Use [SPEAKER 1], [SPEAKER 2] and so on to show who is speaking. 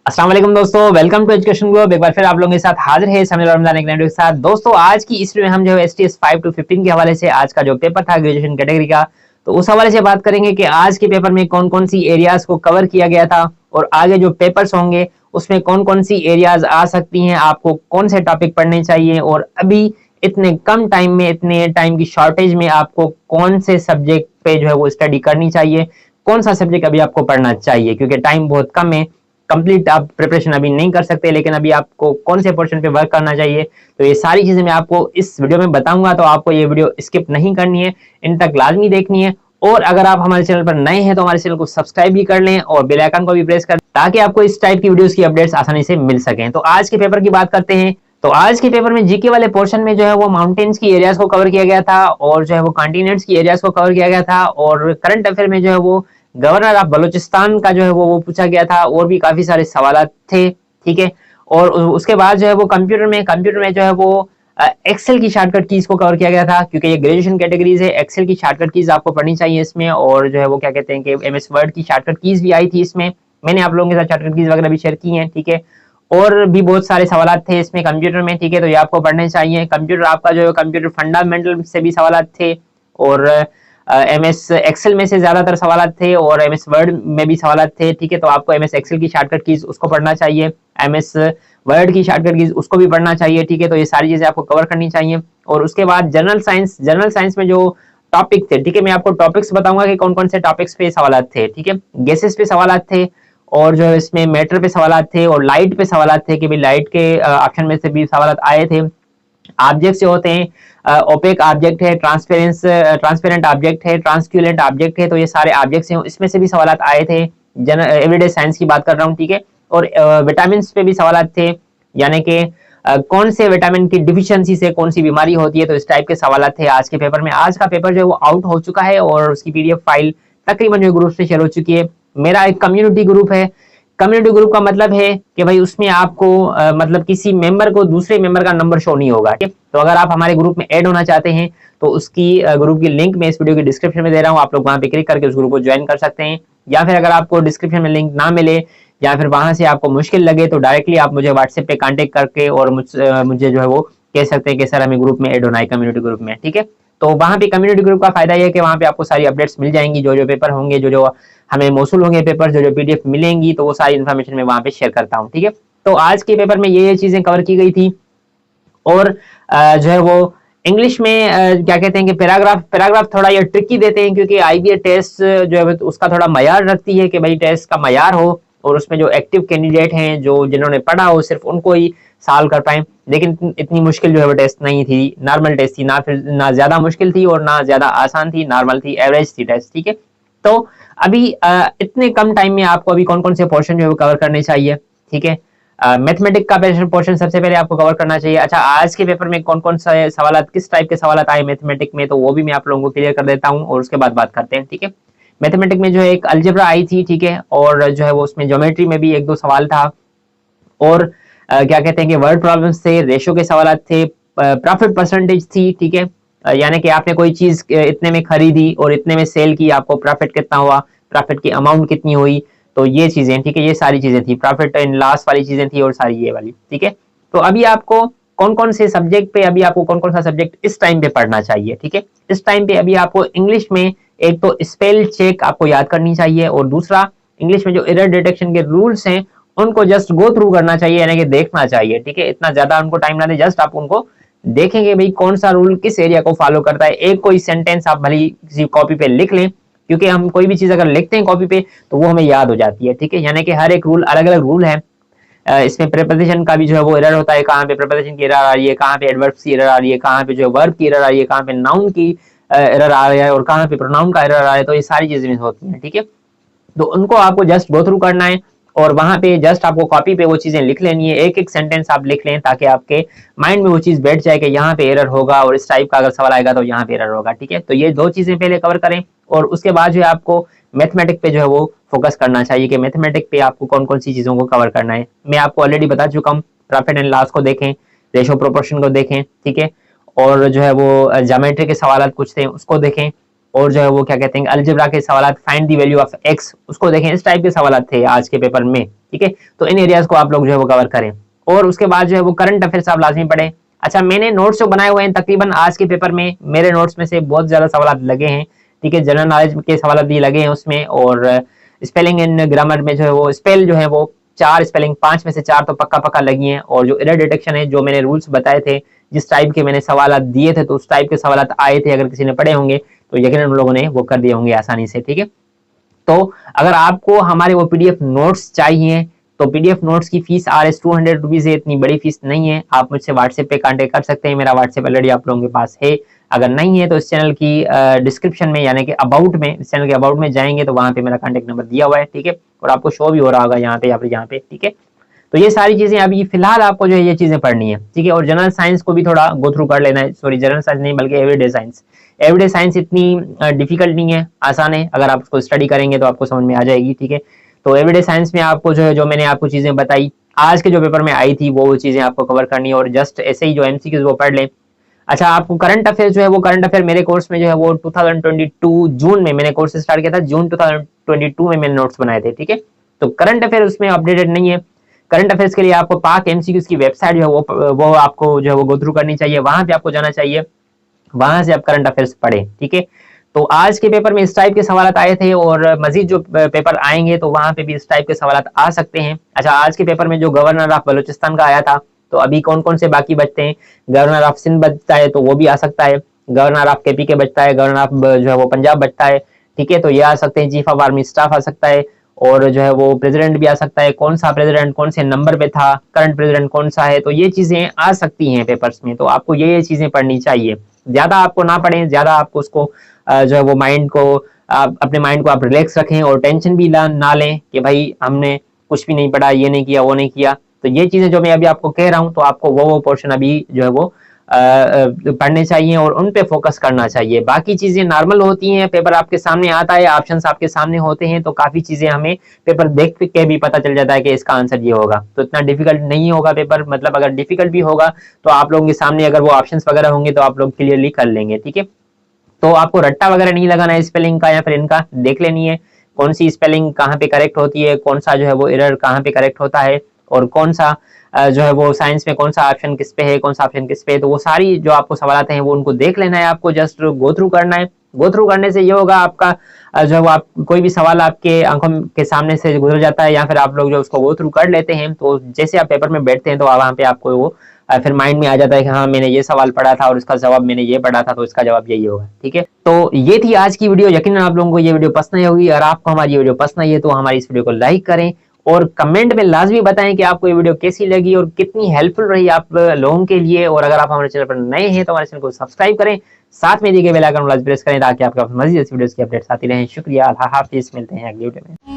[SPEAKER 1] अस्सलाम वालेकुम दोस्तों, वेलकम टू एजुकेशन ग्लोब। एक बार फिर आप लोगों के साथ हाजिर है समय रमजान एक नए वीडियो के साथ। दोस्तों आज की इस वीडियो में हम जो है STS 5 to 15 के हवाले से आज का जो पेपर था ग्रेजुएशन कैटेगरी का, तो उस हवाले से बात करेंगे कि आज के पेपर में कौन कौन सी एरियाज को कवर किया गया था और आगे जो पेपर्स होंगे उसमें कौन कौन सी एरियाज आ सकती हैं, आपको कौन से टॉपिक पढ़ने चाहिए और अभी इतने कम टाइम में, इतने टाइम की शॉर्टेज में आपको कौन से सब्जेक्ट पे जो है वो स्टडी करनी चाहिए, कौन सा सब्जेक्ट अभी आपको पढ़ना चाहिए, क्योंकि टाइम बहुत कम है। कंप्लीट आप प्रिपरेशन अभी नहीं कर सकते, लेकिन अभी आपको कौन से पोर्शन पे वर्क करना चाहिए, तो ये सारी चीजें मैं आपको इस वीडियो में बताऊंगा। तो आपको ये वीडियो स्किप नहीं करनी है, इन तक लाजमी देखनी है। और अगर आप हमारे चैनल पर नए हैं तो हमारे चैनल को सब्सक्राइब भी कर लें और बेल आइकन को भी प्रेस कर, ताकि आपको इस टाइप की वीडियोस की अपडेट्स आसानी से मिल सकें। तो आज के पेपर की बात करते हैं। तो आज के पेपर में जीके वाले पोर्शन में जो है वो माउंटेन्स की एरियाज को कवर किया गया था और जो है वो कॉन्टिनेंट्स की एरियाज को कवर किया गया था, और करंट अफेयर में जो है वो गवर्नर ऑफ बलूचिस्तान का जो है वो पूछा गया था, और भी काफी सारे सवाल थे। ठीक है। और उसके बाद जो है वो कंप्यूटर में जो है वो एक्सेल की शॉर्टकट कीज को कवर किया गया था, क्योंकि ये ग्रेजुएशन कैटेगरीज है। एक्सेल की शॉर्टकट कीज आपको पढ़नी चाहिए इसमें, और जो है वो क्या कहते हैं कि MS वर्ड की शॉर्टकट कीज भी आई थी इसमें। मैंने आप लोगों के साथ शॉर्टकट कीज वगैरह भी शेयर की हैं। ठीक है। और भी बहुत सारे सवाल थे इसमें कंप्यूटर में। ठीक है। तो ये आपको पढ़ने चाहिए। कंप्यूटर आपका जो है कंप्यूटर फंडामेंटल से भी सवाल थे, और MS एक्सेल में से ज्यादातर सवाल थे, और MS वर्ड में भी सवाल थे। ठीक है। तो आपको MS एक्सेल की शॉर्टकट कीज उसको पढ़ना चाहिए, MS वर्ड की शॉर्टकट कीज उसको भी पढ़ना चाहिए। ठीक है। तो ये सारी चीजें आपको कवर करनी चाहिए। और उसके बाद जनरल साइंस में जो टॉपिक थे, ठीक है, मैं आपको टॉपिक्स बताऊंगा कि कौन कौन से टॉपिक्स पे सवाल थे। ठीक है। गैसेस पे सवाल थे, और जो इसमें मैटर पे सवाल थे, और लाइट पे सवाल थे कि भाई लाइट के ऑप्शन में से भी सवाल आए थे। ऑब्जेक्ट जो होते हैं, ओपेक ऑब्जेक्ट है, ट्रांसपेरेंट ऑब्जेक्ट है, ट्रांसक्यूलेंट ऑब्जेक्ट है, तो ये सारे ऑब्जेक्ट्स हैं, इसमें से भी सवाल आए थे। एवरीडे साइंस की बात कर रहा हूँ। ठीक है। और विटामिन पे भी सवाल थे, यानी कि कौन से विटामिन की डिफिशियंसी से कौन सी बीमारी होती है, तो इस टाइप के सवाल थे आज के पेपर में। आज का पेपर जो है वो आउट हो चुका है, और उसकी PDF फाइल तकरीबन जो ग्रुप से शेयर हो चुकी है। मेरा एक कम्युनिटी ग्रुप है। कम्युनिटी ग्रुप का मतलब है कि भाई उसमें आपको मतलब किसी मेंबर को दूसरे मेंबर का नंबर शो नहीं होगा। ठीक है। तो अगर आप हमारे ग्रुप में ऐड होना चाहते हैं तो उसकी ग्रुप की लिंक मैं इस वीडियो की डिस्क्रिप्शन में दे रहा हूँ, आप लोग वहां पे क्लिक करके उस ग्रुप को ज्वाइन कर सकते हैं। या फिर अगर आपको डिस्क्रिप्शन में लिंक ना मिले, या फिर वहां से आपको मुश्किल लगे, तो डायरेक्टली आप मुझे व्हाट्सएप पे कांटेक्ट करके और मुझे जो है वो कह सकते हैं कि सर हमें ग्रुप में ऐड होना है, कम्युनिटी ग्रुप में। ठीक है। तो वहां पे कम्युनिटी ग्रुप का फायदा यह है कि वहां पे आपको सारी अपडेट्स मिल जाएंगी, जो जो पेपर होंगे, जो जो हमें मौसूल होंगे पेपर, जो जो PDF मिलेंगी, तो वो सारी इन्फॉर्मेशन मैं वहां पे शेयर करता हूँ। ठीक है। तो आज के पेपर में ये चीजें कवर की गई थी। और जो है वो इंग्लिश में क्या कहते हैं कि पैराग्राफ थोड़ा ये ट्रिकी देते हैं, क्योंकि IBA टेस्ट जो है उसका थोड़ा मयार रखती है कि भाई टेस्ट का मयार हो, और उसमें जो एक्टिव कैंडिडेट हैं, जो जिन्होंने पढ़ा हो, सिर्फ उनको ही सॉल्व कर पाए। लेकिन इतनी मुश्किल जो है वो टेस्ट नहीं थी, नॉर्मल टेस्ट थी, ना फिर ना ज्यादा मुश्किल थी और ना ज्यादा आसान थी, नॉर्मल थी, एवरेज थी टेस्ट। ठीक है। तो अभी इतने कम टाइम में आपको अभी कौन कौन से पोर्शन जो है वो कवर करने चाहिए। ठीक है। मैथमेटिक का पोर्शन सबसे पहले आपको कवर करना चाहिए। अच्छा, आज के पेपर में कौन कौन सा सवाल, किस टाइप के सवाल आए मैथमेटिक में, तो वो भी मैं आप लोगों को क्लियर कर देता हूँ, और उसके बाद बात करते हैं। ठीक है। मैथमेटिक में जो है एक अलजेब्रा आई थी। ठीक है। और जो है वो उसमें ज्योमेट्री में भी एक दो सवाल था, और क्या कहते हैं कि वर्ड प्रॉब्लम्स थे, रेशो के सवाल थे, प्रॉफिट परसेंटेज थी। ठीक है। यानी कि आपने कोई चीज इतने में खरीदी और इतने में सेल की, आपको प्रॉफिट कितना हुआ, प्रॉफिट की अमाउंट कितनी हुई, तो ये चीजें। ठीक है। ये सारी चीजें थी, प्रॉफिट एंड लॉस वाली चीजें थी, और सारी ये वाली। ठीक है। तो अभी आपको कौन कौन से सब्जेक्ट पे, अभी आपको कौन कौन सा सब्जेक्ट इस टाइम पे पढ़ना चाहिए। ठीक है। इस टाइम पे अभी आपको इंग्लिश में एक तो स्पेल चेक आपको याद करनी चाहिए, और दूसरा इंग्लिश में जो एरर डिटेक्शन के रूल्स हैं उनको जस्ट गो थ्रू करना चाहिए, यानी कि देखना चाहिए। ठीक है। इतना ज्यादा उनको टाइम ना दे, जस्ट आप उनको देखेंगे भाई कौन सा रूल किस एरिया को फॉलो करता है। एक कोई सेंटेंस आप भले किसी कॉपी पे लिख लें, क्योंकि हम कोई भी चीज अगर लिखते हैं कॉपी पे तो वो हमें याद हो जाती है। ठीक है। यानी कि हर एक रूल अलग अलग रूल है। इसमें प्रीपोजिशन का भी जो है वो एरर होता है, कहाँ पे प्रीपोजिशन की एरर आ रही है, कहाँ पे एडवर्ब्स की एरर आ रही है, कहाँ पे जो है वर्ब की एरर आ रही है, कहाँ पे नाउन की एरर आ रही है, और कहाँ पे प्रोनाउन का एरर आ रहा है। तो ये सारी चीजें होती हैं। ठीक है। तो उनको आपको जस्ट गो थ्रू करना है, और वहां पे जस्ट आपको कॉपी पे वो चीजें लिख लेनी है, एक एक सेंटेंस आप लिख लें, ताकि आपके माइंड में वो चीज बैठ जाए कि यहाँ पे एरर होगा, और इस टाइप का अगर सवाल आएगा तो यहाँ पे एरर होगा। ठीक है। तो ये दो चीजें पहले कवर करें, और उसके बाद जो है आपको मैथमेटिक पे जो है वो फोकस करना चाहिए कि मैथमेटिक पे आपको कौन कौन सी चीजों को कवर करना है। मैं आपको ऑलरेडी बता चुका हूँ, प्रॉफिट एंड लॉस को देखें, रेशो प्रोपोर्शन को देखें। ठीक है। और जो है वो ज्योमेट्री के सवाल कुछ थे उसको देखें, और जो है वो क्या कहते हैं अलजेब्रा के सवाल, find the value of x, उसको देखें, इस टाइप के सवाल थे आज के पेपर में। ठीक है, तो इन एरियाज को आप लोग जो है वो कवर करें। और उसके बाद जो है वो करंट अफेयर्स आप लाजमी पढ़ें। अच्छा, मैंने नोट्स जो बनाए हुए हैं तकरीबन आज के पेपर में, मेरे नोट्स में से बहुत ज्यादा सवाल लगे हैं। ठीक है, जनरल नॉलेज के सवाल भी लगे हैं उसमें, और स्पेलिंग एंड ग्रामर में जो है वो स्पेल जो है वो 4 स्पेलिंग 5 में से 4 तो पक्का पक्का लगी हैं। और जो एरर डिटेक्शन है, जो मैंने रूल्स बताए थे, जिस टाइप के मैंने सवाल दिए थे, तो उस टाइप के सवाल आए थे, अगर किसी ने पढ़े होंगे तो यकीनन उन लोगों ने वो कर दिए होंगे आसानी से। ठीक है, तो अगर आपको हमारे वो पीडीएफ नोट्स चाहिए तो पीडीएफ नोट्स की फीस Rs 200 रुपीज है, इतनी बड़ी फीस नहीं है। आप मुझसे व्हाट्सएप पे कांटेक्ट कर सकते हैं, मेरा व्हाट्सएप ऑलरेडी आप लोगों के पास है। अगर नहीं है तो इस चैनल की डिस्क्रिप्शन में यानी कि अबाउट में, इस चैनल के अबाउट में जाएंगे तो वहां पे मेरा कांटेक्ट नंबर दिया हुआ है। ठीक है, और आपको शो भी हो रहा होगा यहाँ पे या फिर यहाँ पे। ठीक है, तो ये सारी चीजें अभी फिलहाल आपको जो है ये चीजें पढ़नी है। ठीक है, और जनरल साइंस को भी थोड़ा गो थ्रू कर लेना है, सॉरी जनरल साइंस नहीं बल्कि एवरीडे साइंस। एवरीडे साइंस इतनी डिफिकल्ट नहीं है, आसान है, अगर आप उसको स्टडी करेंगे तो आपको समझ में आ जाएगी। ठीक है, तो एवरीडे साइंस में आपको जो है, जो मैंने आपको चीजें बताई आज के जो पेपर में आई थी, वो चीजें आपको कवर करनी है, और जस्ट ऐसे ही जो एमसीक्यूज वो पढ़ लें। अच्छा, आपको करंट अफेयर जो है वो, करंट अफेयर मेरे कोर्स में जो है वो 2022 जून में मैंने कोर्स स्टार्ट किया था, जून 2022 में मैंने नोट्स बनाए थे। ठीक है, तो करंट अफेयर उसमें अपडेटेड नहीं है। करंट अफेयर्स के लिए आपको पाक एमसीक्यूज की वेबसाइट जो है वो आपको जो है वो गो थ्रू करनी चाहिए, वहां पे आपको जाना चाहिए, वहां से आप करंट अफेयर्स पढ़ें। ठीक है, तो आज के पेपर में इस टाइप के सवाल आए थे, और मजीद जो पेपर आएंगे तो वहां पे भी इस टाइप के सवाल आ सकते हैं। अच्छा, आज के पेपर में जो गवर्नर ऑफ बलूचिस्तान का आया था, तो अभी कौन कौन से बाकी बचते हैं, गवर्नर ऑफ सिंध बचता है तो वो भी आ सकता है, गवर्नर ऑफ केपी के बचता है, गवर्नर ऑफ जो है वो पंजाब बचता है। ठीक है, तो ये आ सकते हैं, चीफ ऑफ आर्मी स्टाफ आ सकता है, और जो है वो प्रेसिडेंट भी आ सकता है, कौन सा प्रेसिडेंट कौन से नंबर पे था, करंट प्रेसिडेंट कौन सा है, तो ये चीजें आ सकती हैं पेपर्स में। तो आपको ये चीजें पढ़नी चाहिए, ज्यादा आपको ना पढ़ें, ज्यादा आपको उसको जो है वो माइंड को, अपने माइंड को आप रिलैक्स रखें, और टेंशन भी ना लें कि भाई हमने कुछ भी नहीं पढ़ा, ये नहीं किया, वो नहीं किया। तो ये चीजें जो मैं अभी आपको कह रहा हूँ, तो आपको वो पोर्शन अभी जो है वो पढ़ने चाहिए और उन पे फोकस करना चाहिए। बाकी चीजें नॉर्मल होती हैं, पेपर आपके सामने आता है, ऑप्शंस आपके सामने होते हैं, तो काफी चीजें हमें पेपर देख के भी पता चल जाता है कि इसका आंसर ये होगा। तो इतना डिफिकल्ट नहीं होगा पेपर, मतलब अगर डिफिकल्ट भी होगा तो आप लोगों के सामने अगर वो ऑप्शंस वगैरह होंगे तो आप लोग क्लियरली कर लेंगे। ठीक है, तो आपको रट्टा वगैरह नहीं लगाना है स्पेलिंग का या फिर इनका, देख लेनी है कौन सी स्पेलिंग कहाँ पे करेक्ट होती है, कौन सा जो है वो एरर कहाँ पे करेक्ट होता है, और कौन सा जो है वो साइंस में कौन सा ऑप्शन किस पे है, कौन सा ऑप्शन किस पे है। तो वो सारी जो आपको सवाल आते हैं वो उनको देख लेना है, आपको जस्ट गो थ्रू करना है। गो थ्रू करने से ये होगा, आपका जो है वो आप कोई भी सवाल आपके आंखों के सामने से गुजर जाता है, या फिर आप लोग जो उसको गो थ्रू कर लेते हैं, तो जैसे आप पेपर में बैठते हैं तो वहां पे आपको वो फिर माइंड में आ जाता है कि हाँ मैंने ये सवाल पढ़ा था और इसका जवाब मैंने ये पढ़ा था, तो इसका जवाब यही होगा। ठीक है, तो ये थी आज की वीडियो। यकीनन आप लोगों को ये वीडियो पसंद आई होगी। अगर आपको हमारी ये वीडियो पसंद आई है तो हमारी इस वीडियो को लाइक करें, और कमेंट में लाजमी बताएं कि आपको ये वीडियो कैसी लगी और कितनी हेल्पफुल रही आप लोगों के लिए। और अगर आप हमारे चैनल पर नए हैं तो हमारे चैनल को सब्सक्राइब करें, साथ में दिए गए बेल आइकन को प्रेस करें ताकि आपके पास मजीद वीडियोस की अपडेट्स आती रहें। शुक्रिया, अल्लाह हाफिज, मिलते हैं अगली वीडियो में।